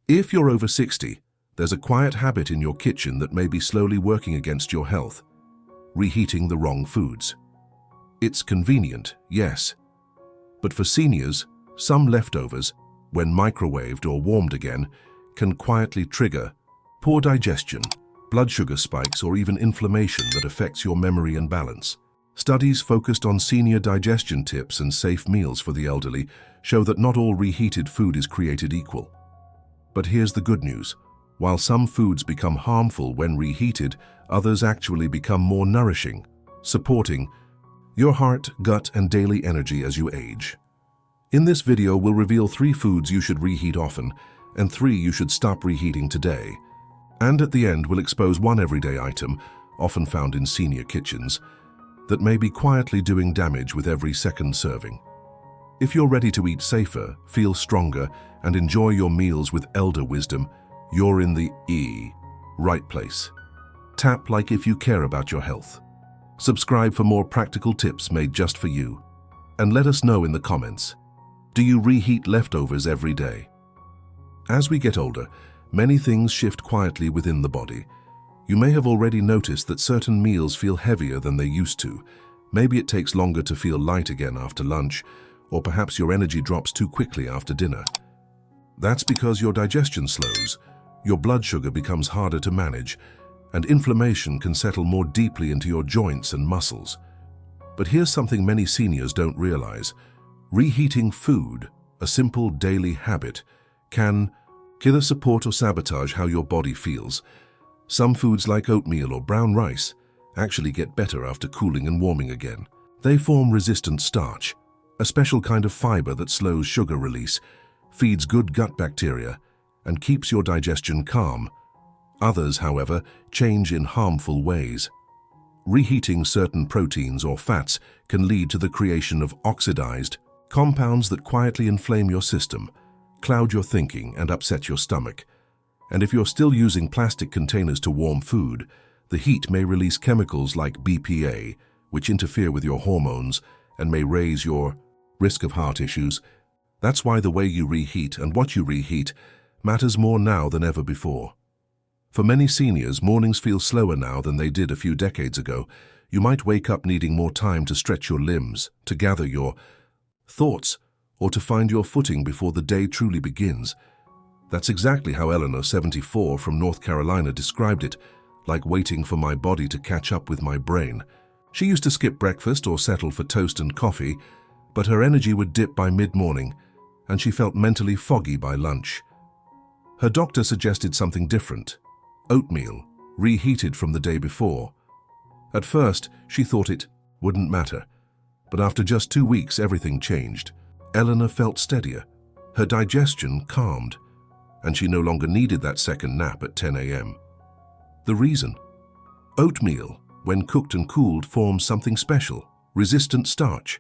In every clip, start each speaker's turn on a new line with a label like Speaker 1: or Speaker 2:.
Speaker 1: If you're over 60, there's a quiet habit in your kitchen that may be slowly working against your health: reheating the wrong foods. It's convenient, yes, but for seniors, some leftovers, when microwaved or warmed again, can quietly trigger poor digestion, blood sugar spikes, or even inflammation that affects your memory and balance. Studies focused on senior digestion tips and safe meals for the elderly show that not all reheated food is created equal. But here's the good news. While some foods become harmful when reheated, others actually become more nourishing, supporting your heart, gut, and daily energy as you age. In this video, we'll reveal 3 foods you should reheat often and 3 you should stop reheating today. And at the end, we'll expose one everyday item, often found in senior kitchens, that may be quietly doing damage with every second serving. If you're ready to eat safer, feel stronger, and enjoy your meals with elder wisdom, you're in the right place. Tap like if you care about your health. Subscribe for more practical tips made just for you. And let us know in the comments, do you reheat leftovers every day? As we get older, many things shift quietly within the body. You may have already noticed that certain meals feel heavier than they used to. Maybe it takes longer to feel light again after lunch, or perhaps your energy drops too quickly after dinner. That's because your digestion slows, your blood sugar becomes harder to manage, and inflammation can settle more deeply into your joints and muscles. But here's something many seniors don't realize. Reheating food, a simple daily habit, can either support or sabotage how your body feels. Some foods like oatmeal or brown rice actually get better after cooling and warming again. They form resistant starch, a special kind of fiber that slows sugar release, feeds good gut bacteria, and keeps your digestion calm. Others, however, change in harmful ways. Reheating certain proteins or fats can lead to the creation of oxidized compounds that quietly inflame your system, cloud your thinking, and upset your stomach. And if you're still using plastic containers to warm food, the heat may release chemicals like BPA, which interfere with your hormones and may raise your risk of heart issues. That's why the way you reheat and what you reheat matters more now than ever before. For many seniors, mornings feel slower now than they did a few decades ago. You might wake up needing more time to stretch your limbs, to gather your thoughts, or to find your footing before the day truly begins. That's exactly how Eleanor, 74, from North Carolina described it, like waiting for my body to catch up with my brain. She used to skip breakfast or settle for toast and coffee, but her energy would dip by mid-morning, and she felt mentally foggy by lunch. Her doctor suggested something different: oatmeal, reheated from the day before. At first, she thought it wouldn't matter, but after just 2 weeks, everything changed. Eleanor felt steadier, her digestion calmed, and she no longer needed that second nap at 10 a.m. The reason? Oatmeal, when cooked and cooled, forms something special: resistant starch.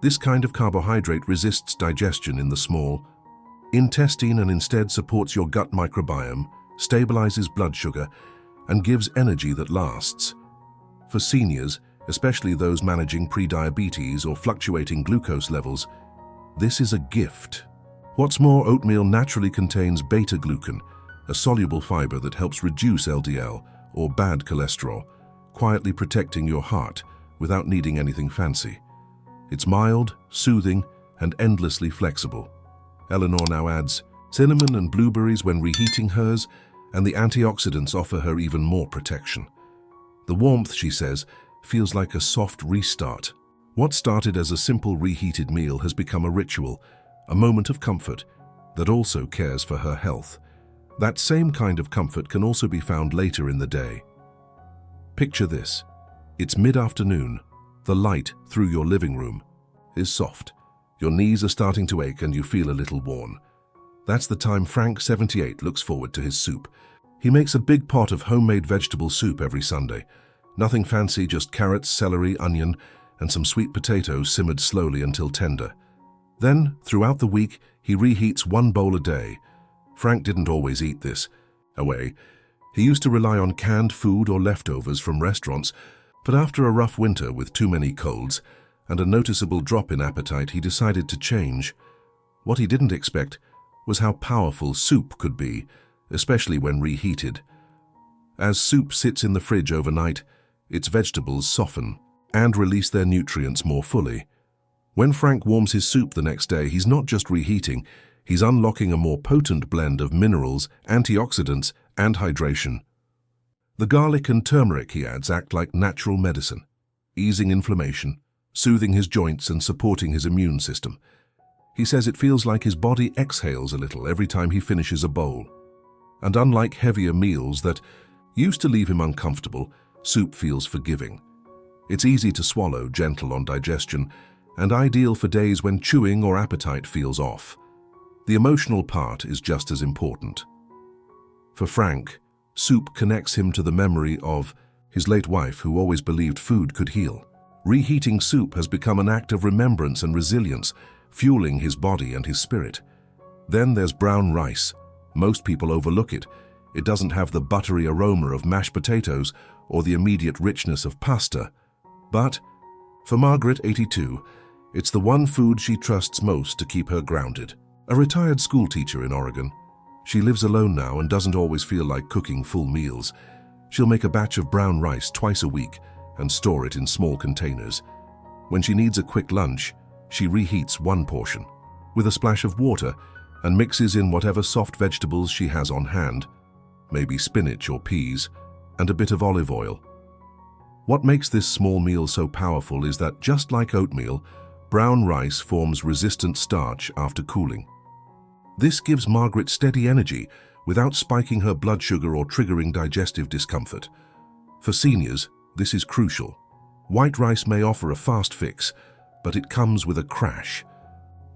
Speaker 1: This kind of carbohydrate resists digestion in the small intestine and instead supports your gut microbiome, stabilizes blood sugar, and gives energy that lasts. For seniors, especially those managing prediabetes or fluctuating glucose levels, this is a gift. What's more, oatmeal naturally contains beta-glucan, a soluble fiber that helps reduce LDL, or bad cholesterol, quietly protecting your heart without needing anything fancy. It's mild, soothing, and endlessly flexible. Eleanor now adds cinnamon and blueberries when reheating hers, and the antioxidants offer her even more protection. The warmth, she says, feels like a soft restart. What started as a simple reheated meal has become a ritual, a moment of comfort that also cares for her health. That same kind of comfort can also be found later in the day. Picture this. It's mid-afternoon. The light through your living room is soft. Your knees are starting to ache and you feel a little worn. That's the time Frank, 78, looks forward to his soup. He makes a big pot of homemade vegetable soup every Sunday. Nothing fancy, just carrots, celery, onion, and some sweet potatoes simmered slowly until tender. Then, throughout the week, he reheats 1 bowl a day. Frank didn't always eat this away. He used to rely on canned food or leftovers from restaurants, but after a rough winter with too many colds and a noticeable drop in appetite, he decided to change. What he didn't expect was how powerful soup could be, especially when reheated. As soup sits in the fridge overnight, its vegetables soften and release their nutrients more fully. When Frank warms his soup the next day, he's not just reheating, he's unlocking a more potent blend of minerals, antioxidants, and hydration. The garlic and turmeric he adds act like natural medicine, easing inflammation, soothing his joints and supporting his immune system. He says it feels like his body exhales a little every time he finishes a bowl. And unlike heavier meals that used to leave him uncomfortable, soup feels forgiving. It's easy to swallow, gentle on digestion, and ideal for days when chewing or appetite feels off. The emotional part is just as important. For Frank, soup connects him to the memory of his late wife, who always believed food could heal. Reheating soup has become an act of remembrance and resilience, fueling his body and his spirit. Then there's brown rice. Most people overlook it. It doesn't have the buttery aroma of mashed potatoes or the immediate richness of pasta. But for Margaret, 82, it's the one food she trusts most to keep her grounded. A retired school teacher in Oregon, she lives alone now and doesn't always feel like cooking full meals. She'll make a batch of brown rice twice a week and store it in small containers. When she needs a quick lunch, she reheats one portion with a splash of water and mixes in whatever soft vegetables she has on hand, maybe spinach or peas, and a bit of olive oil. What makes this small meal so powerful is that, just like oatmeal, brown rice forms resistant starch after cooling. This gives Margaret steady energy without spiking her blood sugar or triggering digestive discomfort. For seniors, this is crucial. White rice may offer a fast fix, but it comes with a crash.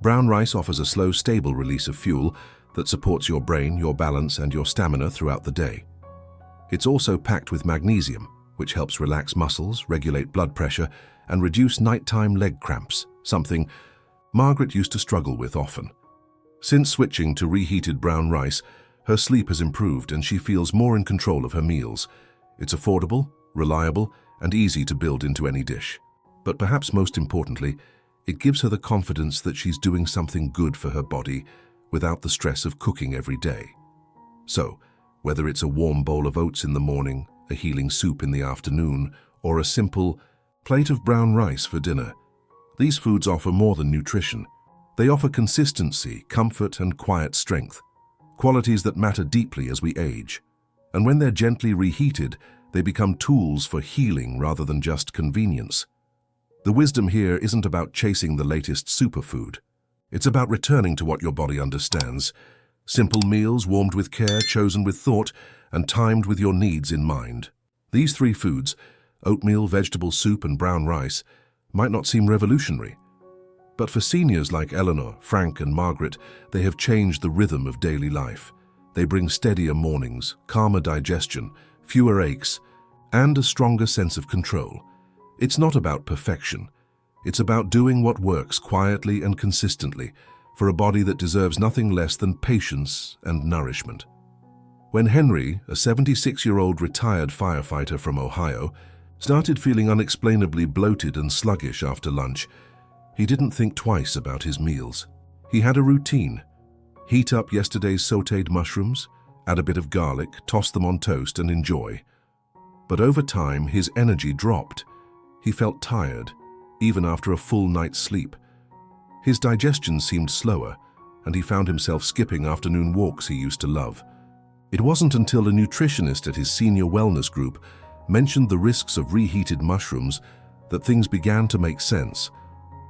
Speaker 1: Brown rice offers a slow, stable release of fuel that supports your brain, your balance, and your stamina throughout the day. It's also packed with magnesium, which helps relax muscles, regulate blood pressure, and reduce nighttime leg cramps, something Margaret used to struggle with often. Since switching to reheated brown rice, her sleep has improved and she feels more in control of her meals. It's affordable, reliable, and easy to build into any dish. But perhaps most importantly, it gives her the confidence that she's doing something good for her body without the stress of cooking every day. So, whether it's a warm bowl of oats in the morning, a healing soup in the afternoon, or a simple plate of brown rice for dinner, these foods offer more than nutrition. They offer consistency, comfort, and quiet strength, qualities that matter deeply as we age. And when they're gently reheated, they become tools for healing rather than just convenience. The wisdom here isn't about chasing the latest superfood. It's about returning to what your body understands. Simple meals warmed with care, chosen with thought, and timed with your needs in mind. These three foods, oatmeal, vegetable soup, and brown rice, might not seem revolutionary. But for seniors like Eleanor, Frank, and Margaret, they have changed the rhythm of daily life. They bring steadier mornings, calmer digestion, fewer aches, and a stronger sense of control. It's not about perfection. It's about doing what works quietly and consistently for a body that deserves nothing less than patience and nourishment. When Henry, a 76-year-old retired firefighter from Ohio, started feeling unexplainably bloated and sluggish after lunch, he didn't think twice about his meals. He had a routine. Heat up yesterday's sautéed mushrooms, add a bit of garlic, toss them on toast, and enjoy. But over time, his energy dropped. He felt tired, even after a full night's sleep. His digestion seemed slower, and he found himself skipping afternoon walks he used to love. It wasn't until a nutritionist at his senior wellness group mentioned the risks of reheated mushrooms that things began to make sense.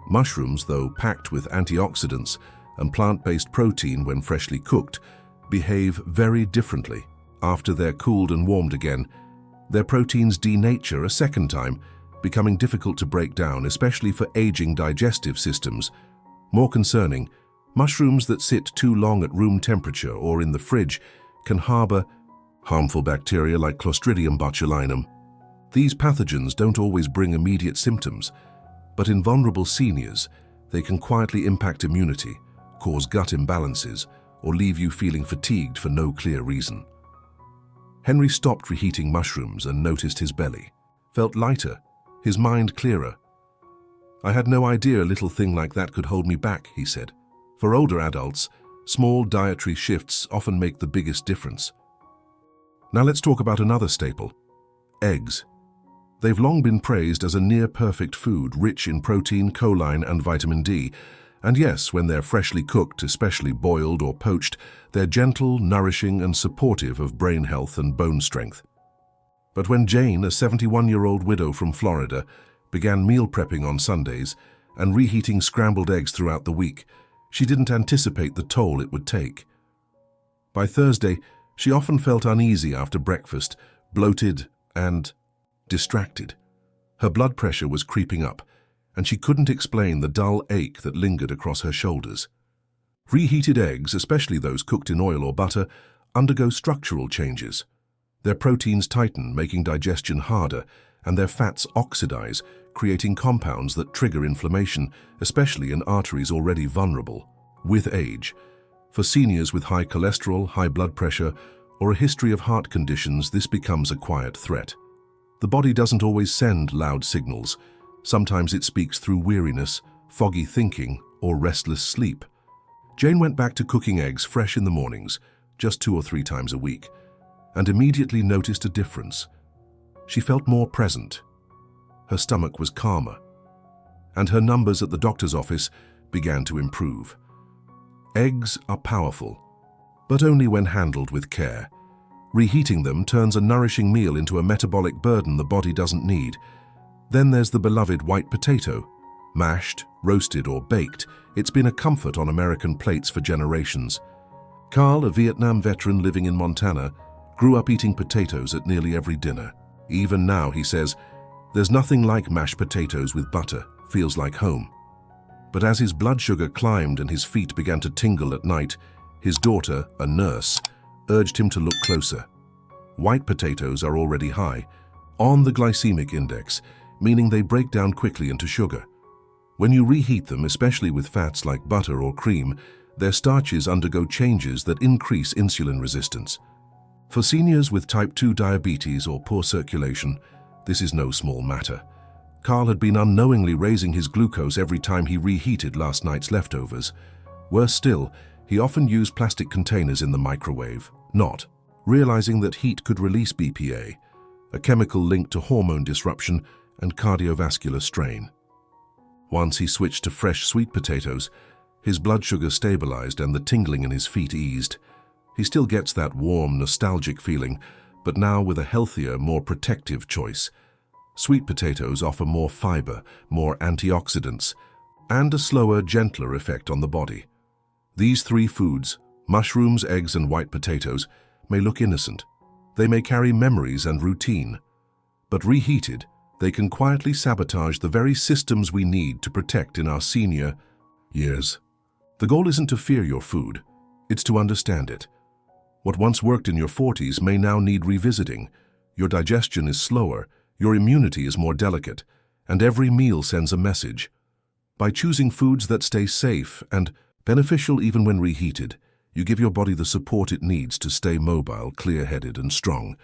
Speaker 1: Mushrooms, though packed with antioxidants and plant-based protein when freshly cooked, behave very differently. After they're cooled and warmed again, their proteins denature a second time, becoming difficult to break down, especially for aging digestive systems. More concerning, mushrooms that sit too long at room temperature or in the fridge can harbor harmful bacteria like Clostridium botulinum. These pathogens don't always bring immediate symptoms, but in vulnerable seniors, they can quietly impact immunity, cause gut imbalances, or leave you feeling fatigued for no clear reason. Henry stopped reheating mushrooms and noticed his belly. Felt lighter, his mind clearer. "I had no idea a little thing like that could hold me back," he said. For older adults, Small dietary shifts often make the biggest difference. Now let's talk about another staple, eggs. They've long been praised as a near-perfect food, rich in protein, choline, and vitamin D. And yes, when they're freshly cooked, especially boiled or poached, they're gentle, nourishing, and supportive of brain health and bone strength. But when Jane, a 71-year-old widow from Florida, began meal prepping on Sundays and reheating scrambled eggs throughout the week, she didn't anticipate the toll it would take. By Thursday, she often felt uneasy after breakfast, bloated and distracted. Her blood pressure was creeping up, and she couldn't explain the dull ache that lingered across her shoulders. Reheated eggs, especially those cooked in oil or butter, undergo structural changes. Their proteins tighten, making digestion harder, and their fats oxidize, creating compounds that trigger inflammation, especially in arteries already vulnerable. With age, for seniors with high cholesterol, high blood pressure, or a history of heart conditions, this becomes a quiet threat. The body doesn't always send loud signals. Sometimes it speaks through weariness, foggy thinking, or restless sleep. Jane went back to cooking eggs fresh in the mornings, just 2 or 3 times a week, and immediately noticed a difference. She felt more present. Her stomach was calmer, and her numbers at the doctor's office began to improve. Eggs are powerful, but only when handled with care. Reheating them turns a nourishing meal into a metabolic burden the body doesn't need. Then there's the beloved white potato. Mashed, roasted, or baked, it's been a comfort on American plates for generations. Carl, a Vietnam veteran living in Montana, grew up eating potatoes at nearly every dinner. Even now, he says, there's nothing like mashed potatoes with butter, feels like home. But as his blood sugar climbed and his feet began to tingle at night, his daughter, a nurse, urged him to look closer. White potatoes are already high, on the glycemic index, meaning they break down quickly into sugar. When you reheat them, especially with fats like butter or cream, their starches undergo changes that increase insulin resistance. For seniors with type 2 diabetes or poor circulation, this is no small matter. Carl had been unknowingly raising his glucose every time he reheated last night's leftovers. Worse still, he often used plastic containers in the microwave, not realizing that heat could release BPA, a chemical linked to hormone disruption and cardiovascular strain. Once he switched to fresh sweet potatoes, his blood sugar stabilized and the tingling in his feet eased. He still gets that warm, nostalgic feeling, but now with a healthier, more protective choice. Sweet potatoes offer more fiber, more antioxidants, and a slower, gentler effect on the body. These 3 foods, mushrooms, eggs, and white potatoes, may look innocent. They may carry memories and routine. But reheated, they can quietly sabotage the very systems we need to protect in our senior years. The goal isn't to fear your food, it's to understand it. What once worked in your 40s may now need revisiting. Your digestion is slower, your immunity is more delicate, and every meal sends a message. By choosing foods that stay safe and beneficial even when reheated, you give your body the support it needs to stay mobile, clear-headed, and strong.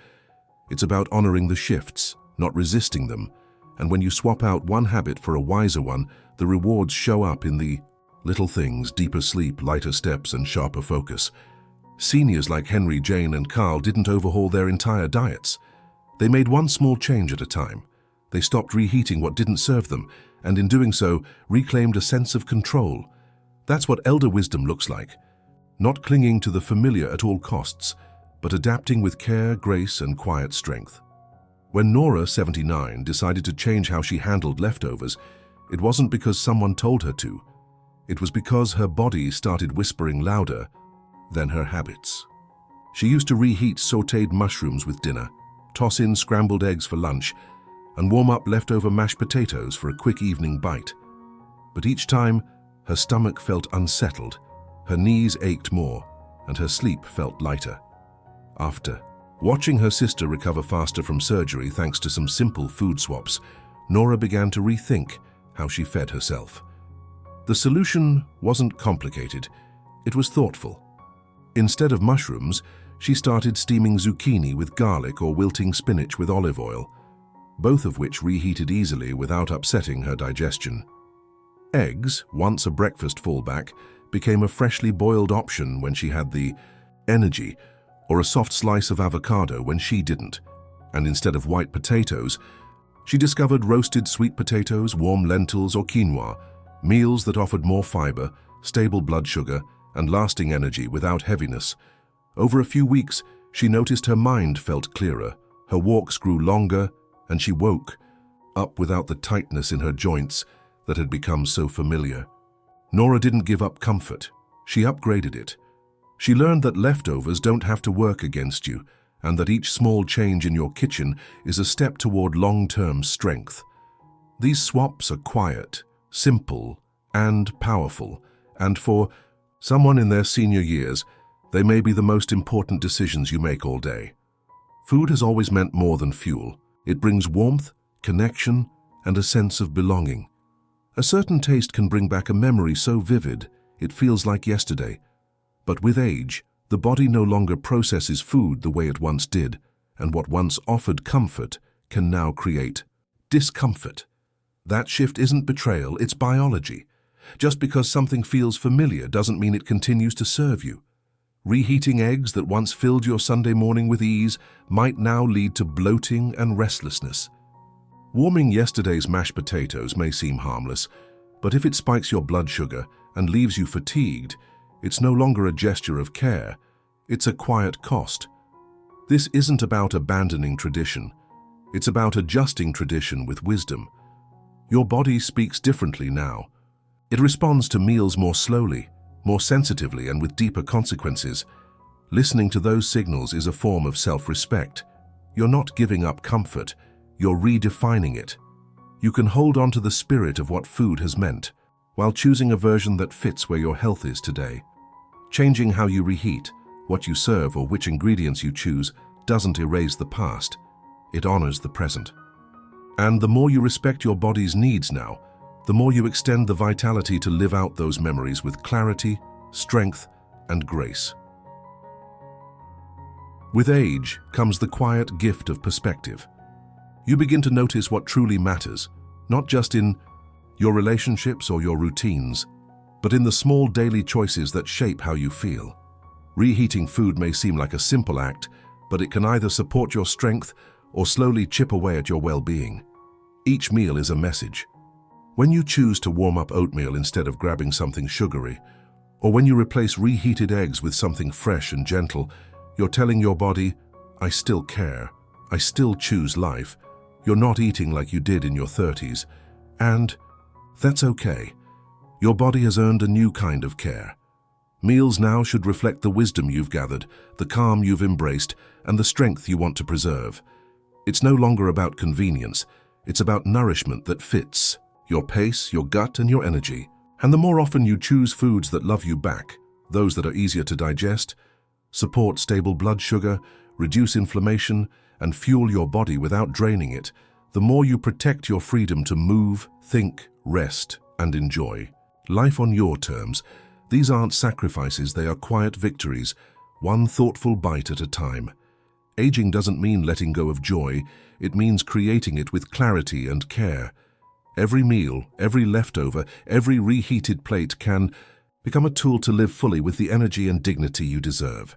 Speaker 1: It's about honoring the shifts, not resisting them, and when you swap out one habit for a wiser one, the rewards show up in the little things: deeper sleep, lighter steps, and sharper focus. Seniors like Henry, Jane, and Carl didn't overhaul their entire diets. They made one small change at a time. They stopped reheating what didn't serve them, and in doing so, reclaimed a sense of control. That's what elder wisdom looks like. Not clinging to the familiar at all costs, but adapting with care, grace, and quiet strength. When Nora, 79, decided to change how she handled leftovers, it wasn't because someone told her to. It was because her body started whispering louder than her habits. She used to reheat sautéed mushrooms with dinner, toss in scrambled eggs for lunch, and warm up leftover mashed potatoes for a quick evening bite. But each time, her stomach felt unsettled, her knees ached more, and her sleep felt lighter. After watching her sister recover faster from surgery thanks to some simple food swaps, Nora began to rethink how she fed herself. The solution wasn't complicated, it was thoughtful. Instead of mushrooms, she started steaming zucchini with garlic or wilting spinach with olive oil, both of which reheated easily without upsetting her digestion. Eggs, once a breakfast fallback, became a freshly boiled option when she had the energy, or a soft slice of avocado when she didn't. And instead of white potatoes, she discovered roasted sweet potatoes, warm lentils, or quinoa, meals that offered more fiber, stable blood sugar, and lasting energy without heaviness. Over a few weeks, she noticed her mind felt clearer, her walks grew longer, and she woke up without the tightness in her joints that had become so familiar. Nora didn't give up comfort. She upgraded it. She learned that leftovers don't have to work against you, and that each small change in your kitchen is a step toward long-term strength. These swaps are quiet, simple, and powerful, and for someone in their senior years, they may be the most important decisions you make all day. Food has always meant more than fuel. It brings warmth, connection, and a sense of belonging. A certain taste can bring back a memory so vivid it feels like yesterday. But with age, the body no longer processes food the way it once did, and what once offered comfort can now create discomfort. That shift isn't betrayal, it's biology. Just because something feels familiar doesn't mean it continues to serve you. Reheating eggs that once filled your Sunday morning with ease might now lead to bloating and restlessness. Warming yesterday's mashed potatoes may seem harmless, but if it spikes your blood sugar and leaves you fatigued, it's no longer a gesture of care, it's a quiet cost. This isn't about abandoning tradition, it's about adjusting tradition with wisdom. Your body speaks differently now. It responds to meals more slowly, more sensitively, and with deeper consequences. Listening to those signals is a form of self-respect. You're not giving up comfort, you're redefining it. You can hold on to the spirit of what food has meant, while choosing a version that fits where your health is today. Changing how you reheat, what you serve, or which ingredients you choose doesn't erase the past. It honors the present. And the more you respect your body's needs now, the more you extend the vitality to live out those memories with clarity, strength, and grace. With age comes the quiet gift of perspective. You begin to notice what truly matters, not just in your relationships or your routines, but in the small daily choices that shape how you feel. Reheating food may seem like a simple act, but it can either support your strength or slowly chip away at your well-being. Each meal is a message. When you choose to warm up oatmeal instead of grabbing something sugary, or when you replace reheated eggs with something fresh and gentle, you're telling your body, I still care, I still choose life. You're not eating like you did in your 30s, and that's okay. Your body has earned a new kind of care. Meals now should reflect the wisdom you've gathered, the calm you've embraced, and the strength you want to preserve. It's no longer about convenience, it's about nourishment that fits your pace, your gut, and your energy. And the more often you choose foods that love you back, those that are easier to digest, support stable blood sugar, reduce inflammation, and fuel your body without draining it, the more you protect your freedom to move, think, rest, and enjoy. Life on your terms. These aren't sacrifices, they are quiet victories, one thoughtful bite at a time. Aging doesn't mean letting go of joy, it means creating it with clarity and care. Every meal, every leftover, every reheated plate can become a tool to live fully with the energy and dignity you deserve.